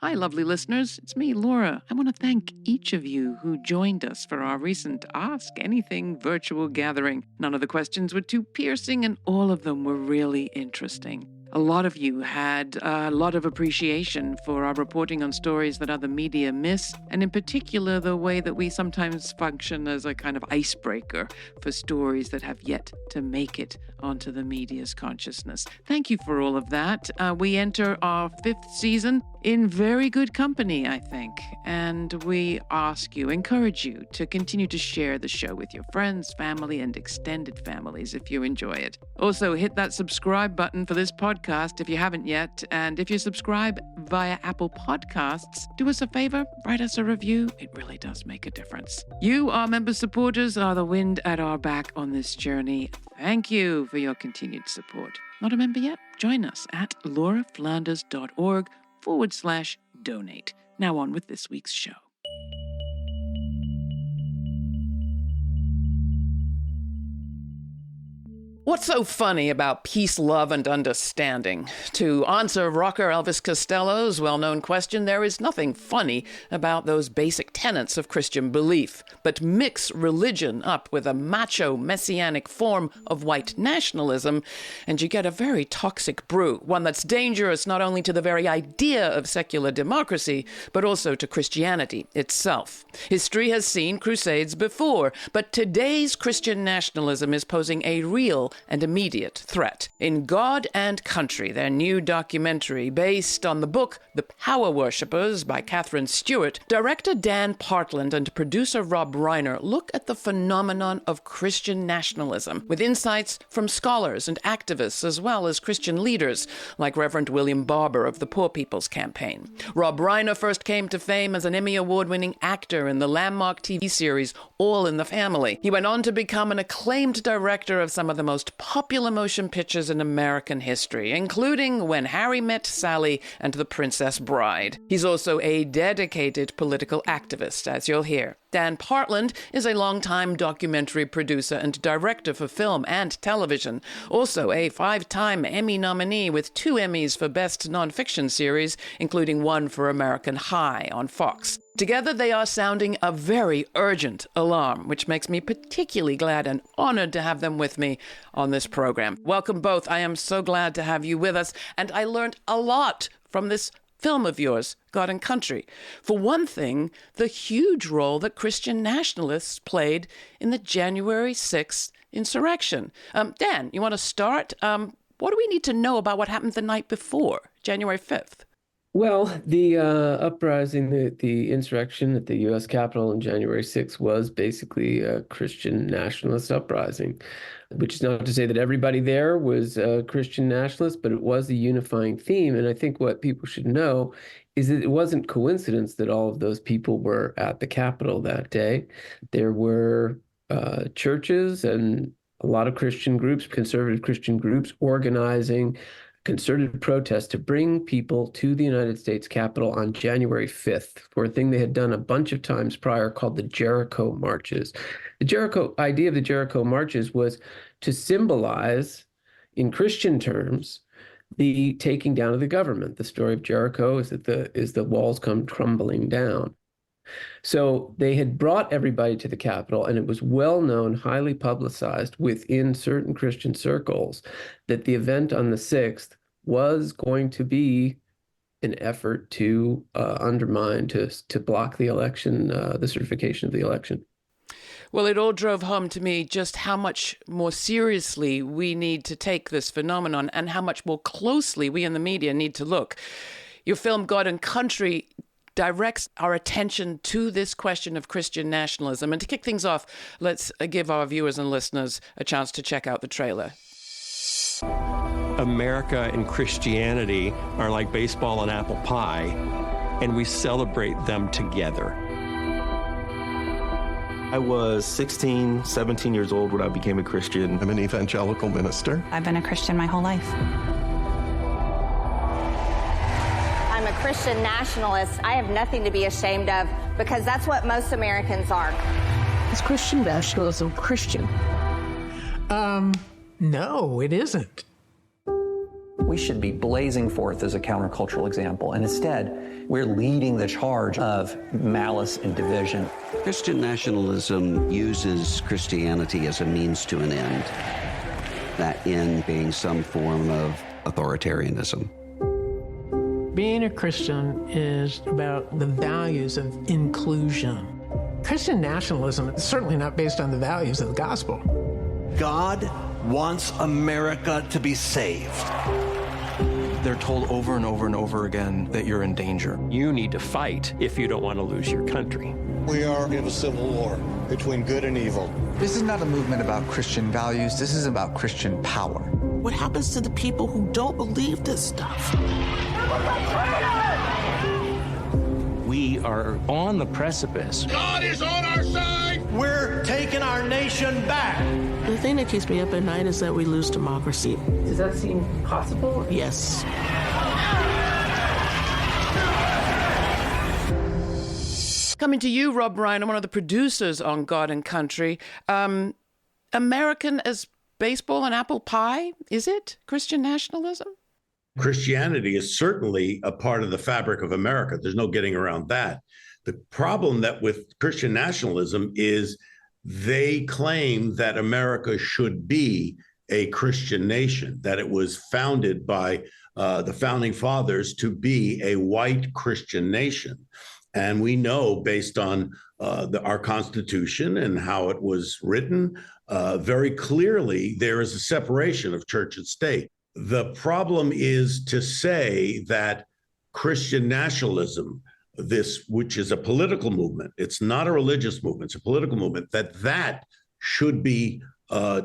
Hi, lovely listeners. It's me, Laura. I want to thank each of you who joined us for our recent Ask Anything virtual gathering. None of the questions were too piercing, and all of them were really interesting. A lot of you had a lot of appreciation for our reporting on stories that other media miss, and in particular, the way that we sometimes function as a kind of icebreaker for stories that have yet to make it onto the media's consciousness. Thank you for all of that. We enter our 5th season in very good company, I think, and we encourage you to continue to share the show with your friends, family, and extended families if you enjoy it. Also, hit that subscribe button for this podcast if you haven't yet, and if you subscribe via Apple Podcasts, do us a favor, write us a review. It really does make a difference. You, our member supporters, are the wind at our back on this journey. Thank you for your continued support. Not a member yet? Join us at lauraflanders.org/donate. Now on with this week's show. What's so funny about peace, love, and understanding? To answer rocker Elvis Costello's well-known question, there is nothing funny about those basic tenets of Christian belief. But mix religion up with a macho, messianic form of white nationalism, and you get a very toxic brew, one that's dangerous not only to the very idea of secular democracy, but also to Christianity itself. History has seen crusades before, but today's Christian nationalism is posing a real and immediate threat. In God and Country, their new documentary based on the book The Power Worshippers by Katherine Stewart, director Dan Partland and producer Rob Reiner look at the phenomenon of Christian nationalism with insights from scholars and activists as well as Christian leaders like Reverend William Barber of the Poor People's Campaign. Rob Reiner first came to fame as an Emmy Award-winning actor in the landmark TV series All in the Family. He went on to become an acclaimed director of some of the most popular motion pictures in American history, including When Harry Met Sally and The Princess Bride. He's also a dedicated political activist, as you'll hear. Dan Partland is a longtime documentary producer and director for film and television, also a 5-time Emmy nominee with 2 Emmys for Best Nonfiction Series, including one for American High on Fox. Together, they are sounding a very urgent alarm, which makes me particularly glad and honored to have them with me on this program. Welcome both. I am so glad to have you with us, and I learned a lot from this film of yours, God and Country. For one thing, the huge role that Christian nationalists played in the January 6th insurrection. Dan, you want to start? What do we need to know about what happened the night before, January 5th? Well, the uprising, the insurrection at the U.S. Capitol on January 6th was basically a Christian nationalist uprising, which is not to say that everybody there was a Christian nationalist, but it was a unifying theme. And I think what people should know is that it wasn't coincidence that all of those people were at the Capitol that day. There were churches and a lot of Christian groups, conservative Christian groups, organizing concerted protest to bring people to the United States Capitol on January 5th for a thing they had done a bunch of times prior called the Jericho Marches. The idea of the Jericho Marches was to symbolize, in Christian terms, the taking down of the government. The story of Jericho is that the walls come crumbling down. So they had brought everybody to the Capitol, and it was well known, highly publicized within certain Christian circles that the event on the 6th was going to be an effort to undermine, to block the election, the certification of the election. Well, it all drove home to me just how much more seriously we need to take this phenomenon and how much more closely we in the media need to look. Your film, God and Country, directs our attention to this question of Christian nationalism. And to kick things off, let's give our viewers and listeners a chance to check out the trailer. America and Christianity are like baseball and apple pie, and we celebrate them together. I was 16, 17 years old when I became a Christian. I'm an evangelical minister. I've been a Christian my whole life. I'm a Christian nationalist. I have nothing to be ashamed of because that's what most Americans are. Is Christian nationalism Christian? No, it isn't. we should be blazing forth as a countercultural example. And instead, we're leading the charge of malice and division. Christian nationalism uses Christianity as a means to an end, that end being some form of authoritarianism. Being a Christian is about the values of inclusion. Christian nationalism is certainly not based on the values of the gospel. God wants America to be saved. They're told over and over and over again that you're in danger. You need to fight if you don't want to lose your country. We are in a civil war between good and evil. This is not a movement about Christian values. This is about Christian power. What happens to the people who don't believe this stuff? We are on the precipice. God is on our side. We're taking our nation back. The thing that keeps me up at night is that we lose democracy. Does that seem possible? Yes. Coming to you, Rob Reiner, one of the producers on God and Country. American as baseball and apple pie, is it? Christian nationalism? Christianity is certainly a part of the fabric of America. There's no getting around that. The problem that with Christian nationalism is they claim that America should be a Christian nation, that it was founded by the founding fathers to be a white Christian nation. And we know, based on our Constitution and how it was written, very clearly there is a separation of church and state. The problem is to say that Christian nationalism, this, which is a political movement, it's not a religious movement, it's a political movement, that should be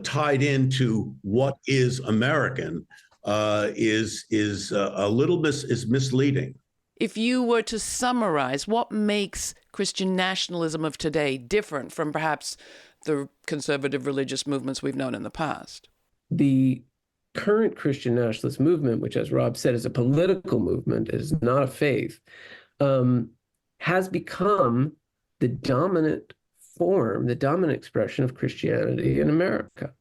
tied into what is American, is a little misleading. If you were to summarize, what makes Christian nationalism of today different from perhaps the conservative religious movements we've known in the past? The current Christian nationalist movement, which, as Rob said, is a political movement, is not a faith, has become the dominant form, the dominant expression of Christianity in America.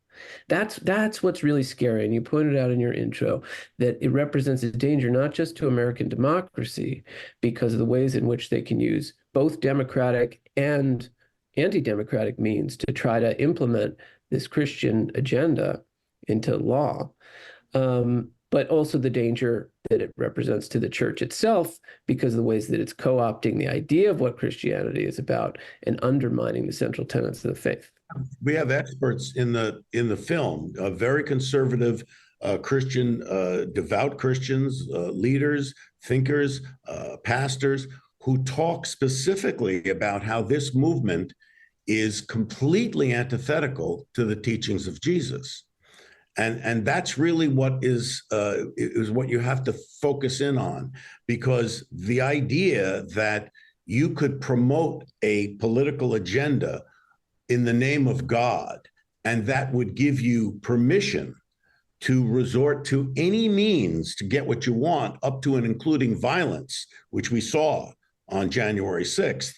That's what's really scary. And you pointed out in your intro that it represents a danger not just to American democracy because of the ways in which they can use both democratic and anti-democratic means to try to implement this Christian agenda into law, but also the danger that it represents to the church itself because of the ways that it's co-opting the idea of what Christianity is about and undermining the central tenets of the faith. We have experts in the film, very conservative Christian, devout Christians, leaders, thinkers, pastors, who talk specifically about how this movement is completely antithetical to the teachings of Jesus. And that's really what is what you have to focus in on, because the idea that you could promote a political agenda in the name of God, and that would give you permission to resort to any means to get what you want, up to and including violence, which we saw on January 6th,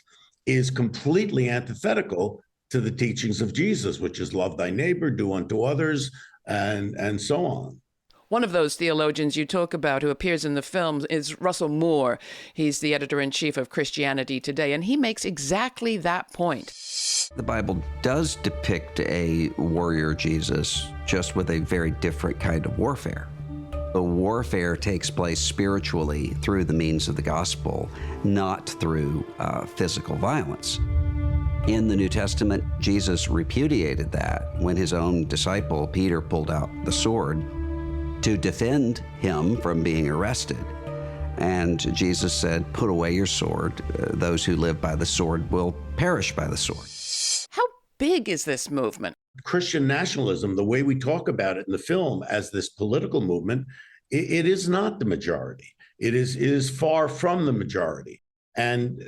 is completely antithetical to the teachings of Jesus, which is love thy neighbor, do unto others, and so on. One of those theologians you talk about who appears in the film is Russell Moore. He's the editor-in-chief of Christianity Today, and he makes exactly that point. The Bible does depict a warrior Jesus, just with a very different kind of warfare. The warfare takes place spiritually through the means of the gospel, not through physical violence. In the New Testament, Jesus repudiated that when his own disciple, Peter, pulled out the sword to defend him from being arrested. And Jesus said, put away your sword. Those who live by the sword will perish by the sword. How big is this movement? Christian nationalism, the way we talk about it in the film as this political movement, it is not the majority. It is far from the majority. And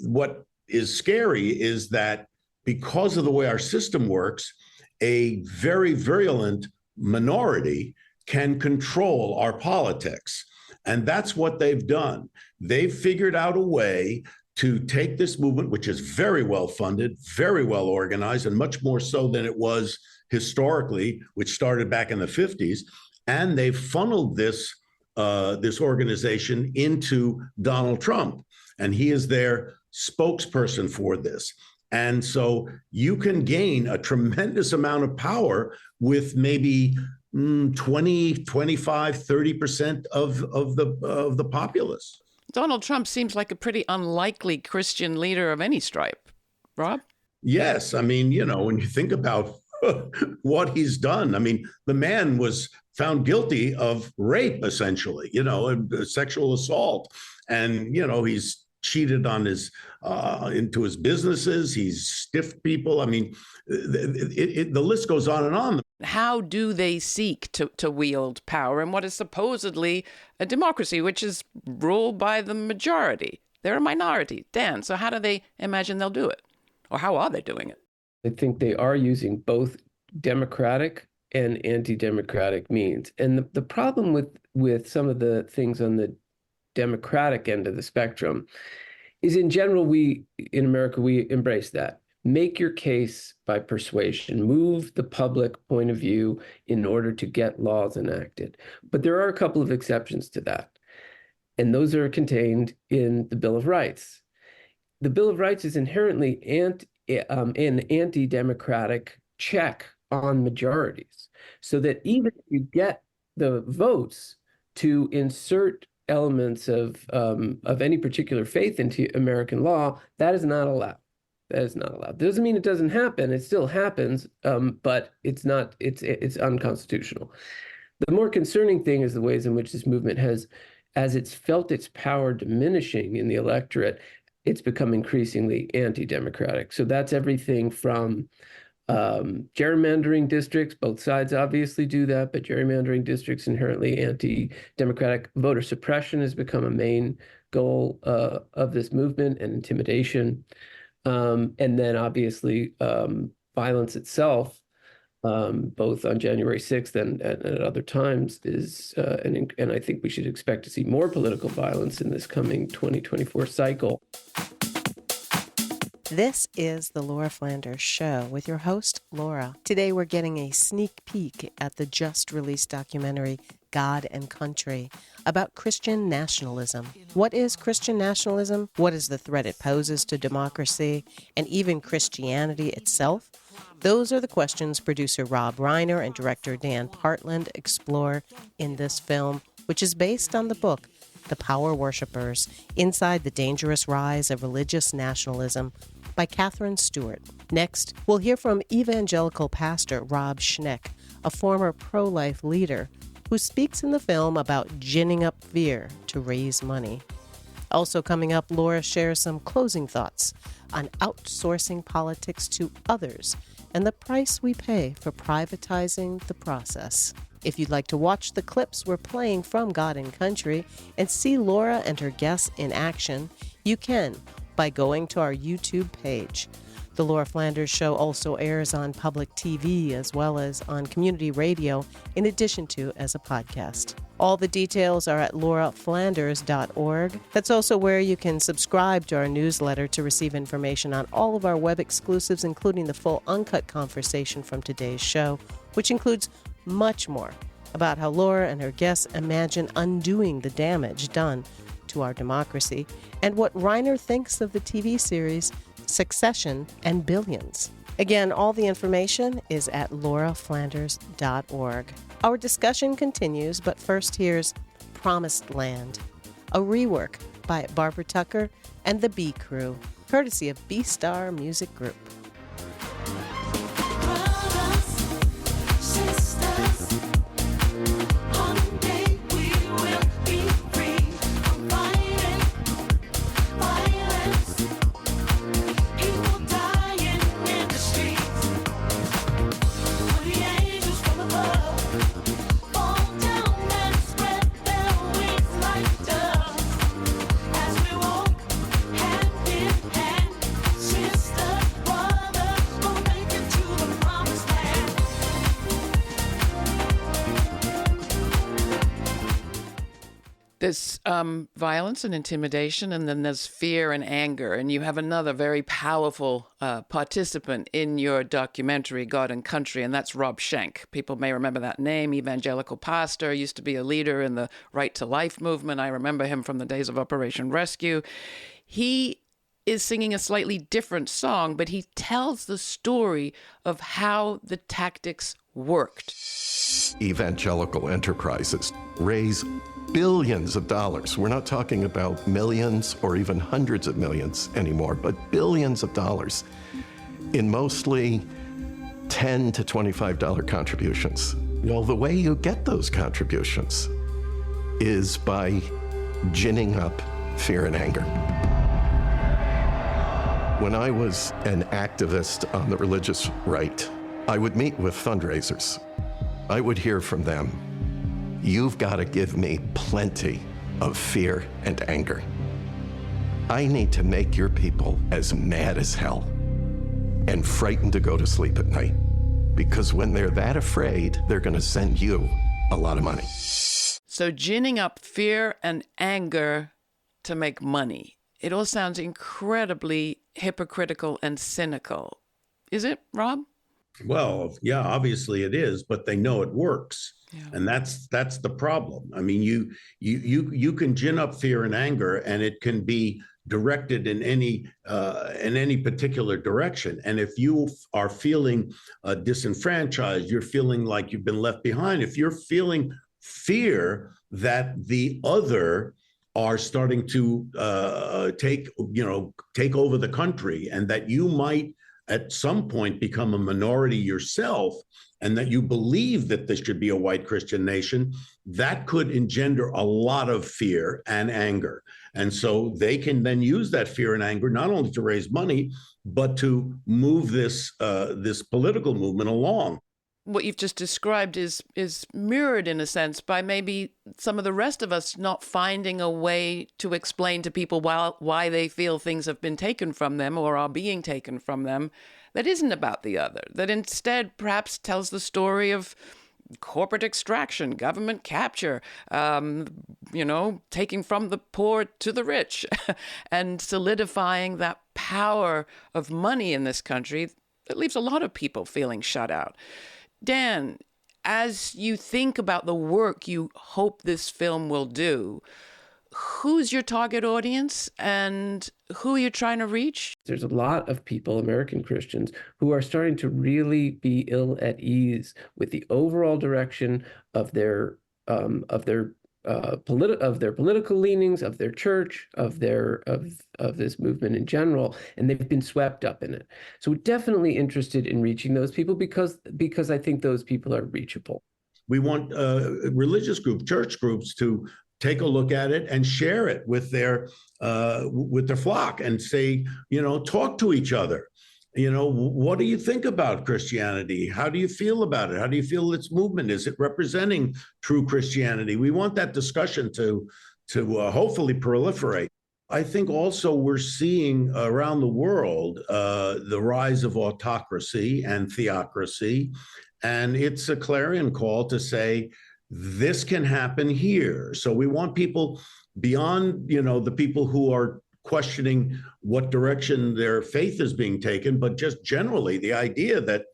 what is scary is that because of the way our system works, a very virulent minority can control our politics. And that's what they've done. They've figured out a way to take this movement, which is very well funded, very well organized, and much more so than it was historically, which started back in the 50s, and they've funneled this organization into Donald Trump, and he is their spokesperson for this. And so you can gain a tremendous amount of power with maybe 20, 25, 30% of the populace. Donald Trump seems like a pretty unlikely Christian leader of any stripe. Rob? Yes. I mean, when you think about what he's done, I mean, the man was found guilty of rape, essentially, sexual assault. And, he's cheated on into his businesses. He's stiffed people. I mean, the list goes on and on. How do they seek to wield power in what is supposedly a democracy, which is ruled by the majority? They're a minority. Dan, so how do they imagine they'll do it? Or how are they doing it? I think they are using both democratic and anti-democratic means. And the problem with some of the things on the democratic end of the spectrum is, in general, in America, we embrace that. Make your case by persuasion. Move the public point of view in order to get laws enacted. But there are a couple of exceptions to that. And those are contained in the Bill of Rights. The Bill of Rights is inherently an anti-democratic check on majorities, so that even if you get the votes to insert elements of any particular faith into American law, that is not allowed. That is not allowed. Doesn't mean it doesn't happen. It still happens, but it's not. It's unconstitutional. The more concerning thing is the ways in which this movement has, as it's felt its power diminishing in the electorate, it's become increasingly anti-democratic. So that's everything from gerrymandering districts. Both sides obviously do that, but gerrymandering districts inherently anti-democratic. Voter suppression has become a main goal of this movement, and intimidation. And then obviously violence itself, both on January 6th and at other times, is, and I think we should expect to see more political violence in this coming 2024 cycle. This is the Laura Flanders Show with your host, Laura. Today we're getting a sneak peek at the just-released documentary, God and Country, about Christian nationalism. What is Christian nationalism? What is the threat it poses to democracy and even Christianity itself? Those are the questions producer Rob Reiner and director Dan Partland explore in this film, which is based on the book, The Power Worshippers, Inside the Dangerous Rise of Religious Nationalism, by Katherine Stewart. Next, we'll hear from evangelical pastor Rob Schneck, a former pro-life leader, who speaks in the film about ginning up fear to raise money. Also coming up, Laura shares some closing thoughts on outsourcing politics to others and the price we pay for privatizing the process. If you'd like to watch the clips we're playing from God and Country and see Laura and her guests in action, you can by going to our YouTube page. The Laura Flanders Show also airs on public TV as well as on community radio, in addition to as a podcast. All the details are at lauraflanders.org. That's also where you can subscribe to our newsletter to receive information on all of our web exclusives, including the full uncut conversation from today's show, which includes much more about how Laura and her guests imagine undoing the damage done to our democracy, and what Reiner thinks of the TV series Succession and Billions. Again, all the information is at lauraflanders.org. Our discussion continues, but first here's Promised Land, a rework by Barbara Tucker and the B Crew, courtesy of B-Star Music Group. Sister, what? There's violence and intimidation, and then there's fear and anger. And you have another very powerful participant in your documentary, God and Country, and that's Rob Schenck. People may remember that name, evangelical pastor, used to be a leader in the Right to Life movement. I remember him from the days of Operation Rescue. He is singing a slightly different song, but he tells the story of how the tactics worked. Evangelical enterprises raise billions of dollars. We're not talking about millions or even hundreds of millions anymore, but billions of dollars in mostly $10 to $25 contributions. Well, the way you get those contributions is by ginning up fear and anger. When I was an activist on the religious right, I would meet with fundraisers. I would hear from them, "You've got to give me plenty of fear and anger. I need to make your people as mad as hell and frightened to go to sleep at night, because when they're that afraid, they're going to send you a lot of money." So ginning up fear and anger to make money. It all sounds incredibly hypocritical and cynical. Is it, Rob? Well, yeah, obviously it is, but they know it works. Yeah. And that's the problem. I mean, you can gin up fear and anger, and it can be directed in any particular direction. And if you are feeling disenfranchised, you're feeling like you've been left behind, if you're feeling fear that the other are starting to take over the country, and that you might at some point become a minority yourself, and that you believe that this should be a white Christian nation, that could engender a lot of fear and anger. And so they can then use that fear and anger not only to raise money, but to move this political movement along. What you've just described is mirrored in a sense by maybe some of the rest of us not finding a way to explain to people why they feel things have been taken from them or are being taken from them that isn't about the other, that instead perhaps tells the story of corporate extraction, government capture, taking from the poor to the rich and solidifying that power of money in this country that leaves a lot of people feeling shut out. Dan, as you think about the work you hope this film will do, who's your target audience and who are you trying to reach? There's a lot of people, American Christians, who are starting to really be ill at ease with the overall direction of their political leanings, of their church, of this movement in general, and they've been swept up in it. So we're definitely interested in reaching those people because I think those people are reachable. We want religious groups, church groups, to take a look at it and share it with their flock and say, talk to each other. What do you think about Christianity? How do you feel about it? How do you feel its movement? Is it representing true Christianity? We want that discussion to hopefully proliferate. I think also we're seeing around the world the rise of autocracy and theocracy, and it's a clarion call to say this can happen here. So we want people beyond, the people who are questioning what direction their faith is being taken, but just generally the idea that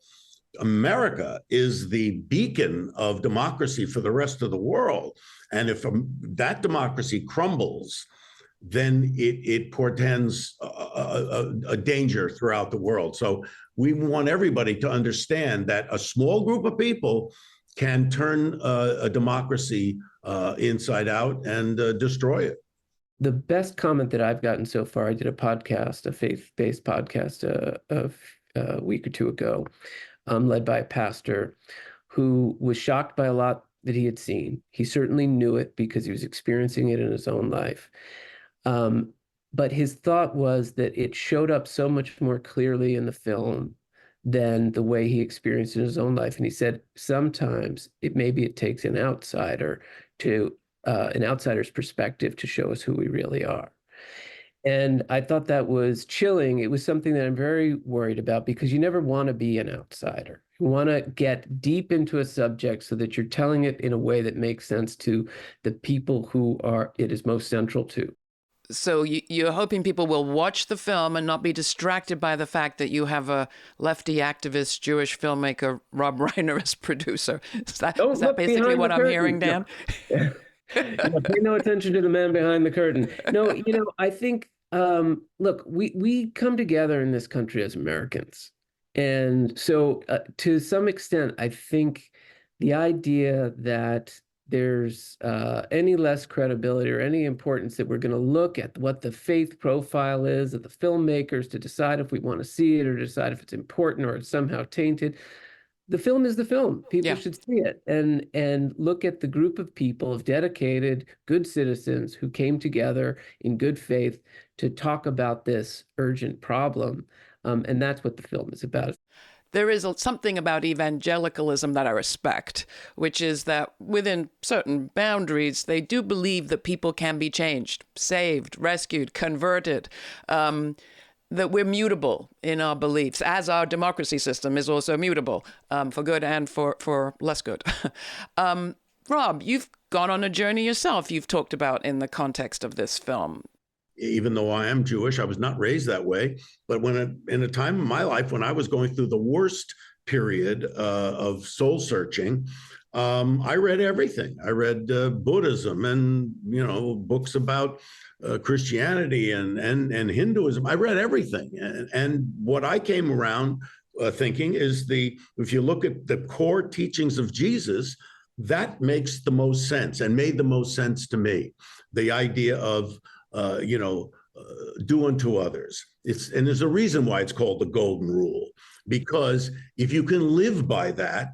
America is the beacon of democracy for the rest of the world. And if that democracy crumbles, then it portends a danger throughout the world. So we want everybody to understand that a small group of people can turn a democracy inside out and destroy it. The best comment that I've gotten so far, I did a faith-based podcast a week or two ago, led by a pastor who was shocked by a lot that he had seen. He certainly knew it because he was experiencing it in his own life. But his thought was that it showed up so much more clearly in the film than the way he experienced it in his own life. And he said, sometimes it takes an outsider an outsider's perspective to show us who we really are. And I thought that was chilling. It was something that I'm very worried about because you never want to be an outsider. You want to get deep into a subject so that you're telling it in a way that makes sense to the people who it is most central to. So you're hoping people will watch the film and not be distracted by the fact that you have a lefty activist Jewish filmmaker, Rob Reiner, as producer. Is that basically what I'm hearing, Dan? Yeah, pay no attention to the man behind the curtain. No, I think, look, we come together in this country as Americans. And so to some extent, I think the idea that there's any less credibility or any importance that we're going to look at what the faith profile is of the filmmakers to decide if we want to see it or decide if it's important or it's somehow tainted. The film is the film. People should see it and look at the group of people, of dedicated, good citizens who came together in good faith to talk about this urgent problem. And that's what the film is about. There is something about evangelicalism that I respect, which is that within certain boundaries, they do believe that people can be changed, saved, rescued, converted, that we're mutable in our beliefs, as our democracy system is also mutable, for good and for less good. Rob, you've gone on a journey yourself, you've talked about in the context of this film. Even though I am Jewish, I was not raised that way. But in a time in my life when I was going through the worst period of soul searching, I read everything. I read Buddhism and books about Christianity and Hinduism. I read everything, and what I came around thinking is if you look at the core teachings of Jesus, that makes the most sense and made the most sense to me. The idea of do unto others. And there's a reason why it's called the golden rule, because if you can live by that,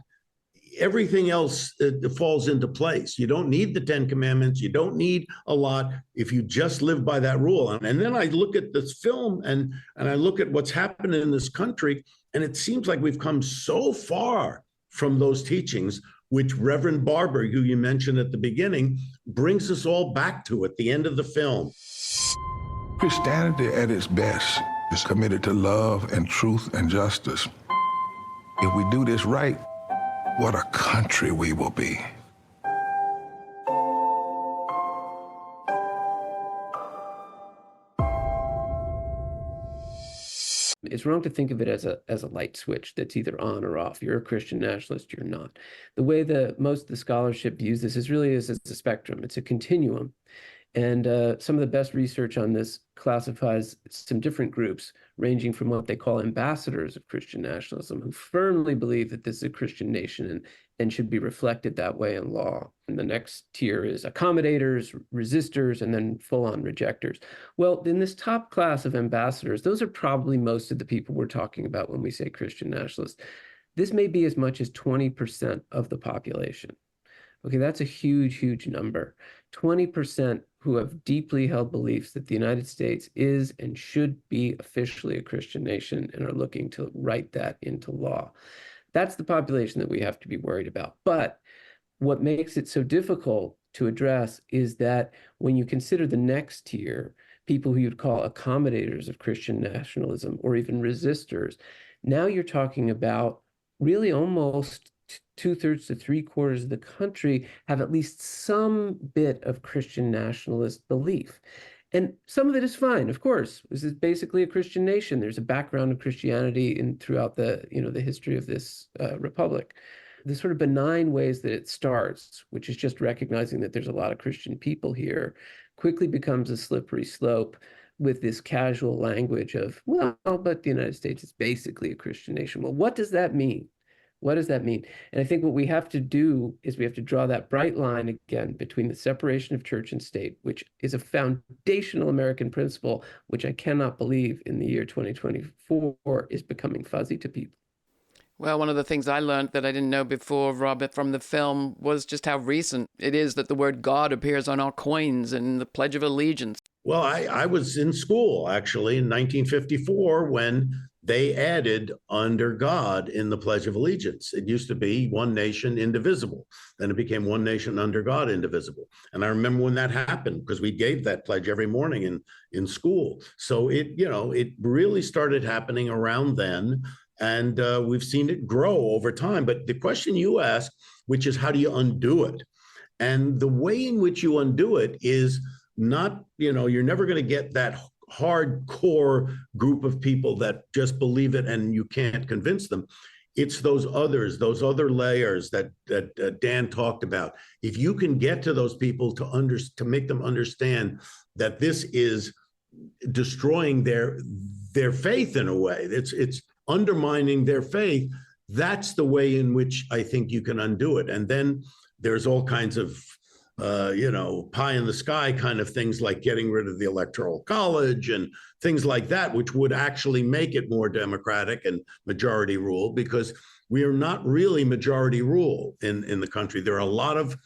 everything else falls into place. You don't need the 10 Commandments. You don't need a lot if you just live by that rule. And then I look at this film and I look at what's happened in this country, and it seems like we've come so far from those teachings, which Reverend Barber, who you mentioned at the beginning, brings us all back to at the end of the film. Christianity at its best is committed to love and truth and justice. If we do this right, what a country we will be. It's wrong to think of it as a light switch that's either on or off. You're a Christian nationalist, you're not. The way most of the scholarship views this is really as a spectrum. It's a continuum. And some of the best research on this classifies some different groups, ranging from what they call ambassadors of Christian nationalism, who firmly believe that this is a Christian nation and should be reflected that way in law. And the next tier is accommodators, resistors, and then full-on rejectors. Well, in this top class of ambassadors, those are probably most of the people we're talking about when we say Christian nationalists. This may be as much as 20% of the population. Okay, that's a huge, huge number. 20% who have deeply held beliefs that the United States is and should be officially a Christian nation and are looking to write that into law. That's the population that we have to be worried about. But what makes it so difficult to address is that when you consider the next tier, people who you'd call accommodators of Christian nationalism or even resistors, now you're talking about really almost 2/3 to 3/4 of the country have at least some bit of Christian nationalist belief. And some of it is fine, of course. This is basically a Christian nation. There's a background of Christianity throughout the history of this republic. The sort of benign ways that it starts, which is just recognizing that there's a lot of Christian people here, quickly becomes a slippery slope with this casual language of, well, but the United States is basically a Christian nation. Well, what does that mean? What does that mean? And I think what we have to do is we have to draw that bright line again between the separation of church and state, which is a foundational American principle, which I cannot believe in the year 2024 is becoming fuzzy to people. Well, one of the things I learned that I didn't know before, Robert, from the film was just how recent it is that the word God appears on our coins in the Pledge of Allegiance. Well, I was in school, actually, in 1954 when they added under God in the Pledge of Allegiance. It used to be one nation, indivisible. Then it became one nation under God, indivisible. And I remember when that happened because we gave that pledge every morning in school. So it really started happening around then. And we've seen it grow over time. But the question you ask, which is how do you undo it? And the way in which you undo it is not, you're never going to get that hardcore group of people that just believe it and you can't convince them. It's those other layers that Dan talked about. If you can get to those people to make them understand that this is destroying their faith in a way, it's undermining their faith, that's the way in which I think you can undo it. And then there's all kinds of pie in the sky kind of things, like getting rid of the Electoral College and things like that, which would actually make it more democratic and majority rule, because we are not really majority rule in the country. There are a lot of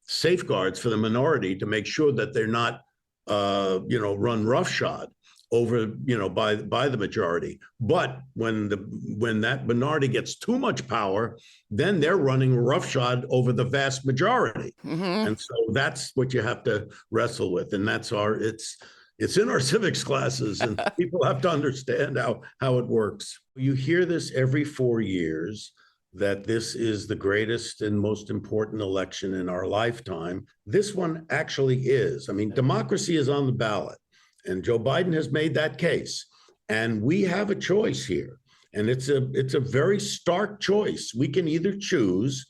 safeguards for the minority to make sure that they're not, run roughshod over, by the majority. But when that minority gets too much power, then they're running roughshod over the vast majority. Mm-hmm. And so that's what you have to wrestle with. And that's it's in our civics classes, and people have to understand how it works. You hear this every 4 years, that this is the greatest and most important election in our lifetime. This one actually is. I mean, democracy is on the ballot. And Joe Biden has made that case. And we have a choice here. And it's a very stark choice. We can either choose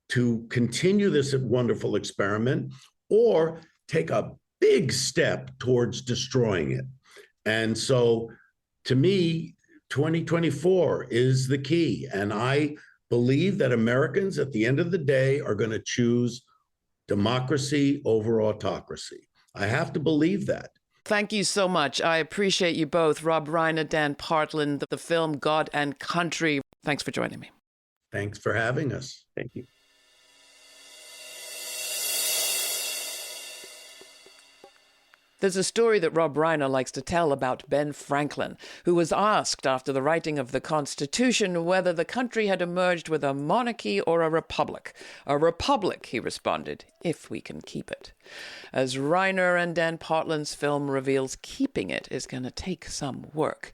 to continue this wonderful experiment or take a big step towards destroying it. And so, to me, 2024 is the key. And I believe that Americans at the end of the day are going to choose democracy over autocracy. I have to believe that. Thank you so much. I appreciate you both. Rob Reiner, Dan Partland, the film God and Country. Thanks for joining me. Thanks for having us. Thank you. There's a story that Rob Reiner likes to tell about Ben Franklin, who was asked after the writing of the Constitution whether the country had emerged with a monarchy or a republic. A republic, he responded, if we can keep it. As Reiner and Dan Partland's film reveals, keeping it is going to take some work.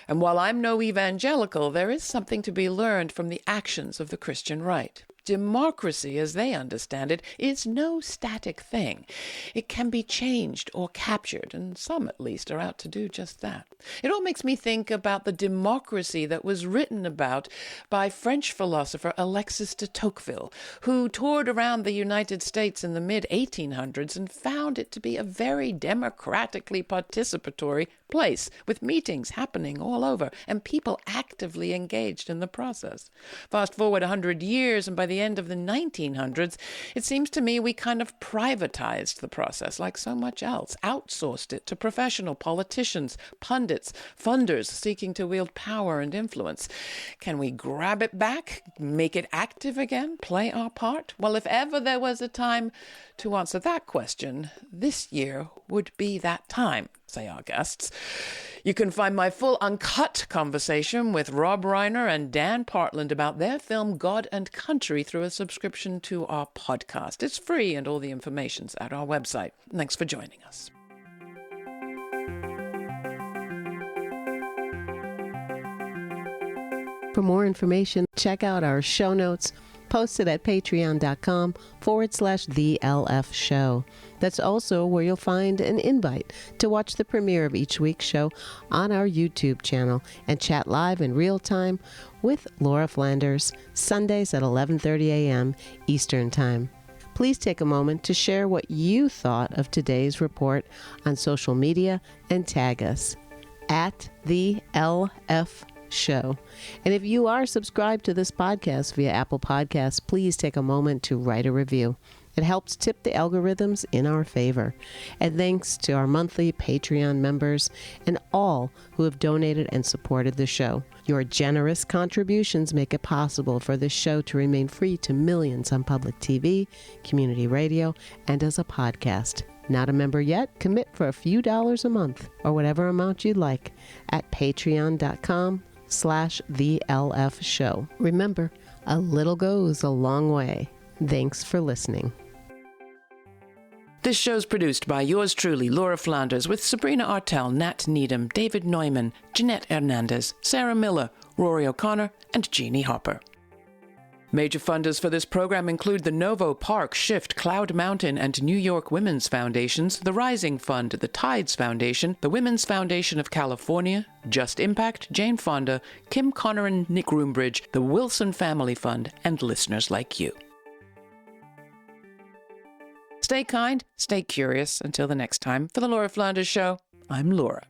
And while I'm no evangelical, there is something to be learned from the actions of the Christian right. Democracy, as they understand it, is no static thing. It can be changed or captured, and some at least are out to do just that. It all makes me think about the democracy that was written about by French philosopher Alexis de Tocqueville, who toured around the United States in the mid-1800s and found it to be a very democratically participatory place, with meetings happening all over and people actively engaged in the process. Fast forward 100 years, and by the end of the 1900s, it seems to me we kind of privatized the process like so much else, outsourced it to professional politicians, pundits, funders seeking to wield power and influence. Can we grab it back, make it active again, play our part? Well, if ever there was a time to answer that question, this year would be that time, say our guests. You can find my full uncut conversation with Rob Reiner and Dan Partland about their film God and Country through a subscription to our podcast. It's free and all the information's at our website. Thanks for joining us. For more information, check out our show notes posted at patreon.com/TheLF Show. That's also where you'll find an invite to watch the premiere of each week's show on our YouTube channel and chat live in real time with Laura Flanders, Sundays at 11:30 a.m. Eastern Time. Please take a moment to share what you thought of today's report on social media and tag us at TheLF Show. And if you are subscribed to this podcast via Apple Podcasts, please take a moment to write a review. It helps tip the algorithms in our favor. And thanks to our monthly Patreon members and all who have donated and supported the show. Your generous contributions make it possible for this show to remain free to millions on public TV, community radio, and as a podcast. Not a member yet? Commit for a few dollars a month or whatever amount you'd like at patreon.com/TheLF Show. Remember, a little goes a long way. Thanks for listening. This show's produced by yours truly, Laura Flanders, with Sabrina Artel, Nat Needham, David Neumann, Jeanette Hernandez, Sarah Miller, Rory O'Connor, and Jeannie Hopper. Major funders for this program include the Novo Park, Shift, Cloud Mountain, and New York Women's Foundations, the Rising Fund, the Tides Foundation, the Women's Foundation of California, Just Impact, Jane Fonda, Kim Connor and Nick Roombridge, the Wilson Family Fund, and listeners like you. Stay kind, stay curious. Until the next time, for the Laura Flanders Show, I'm Laura.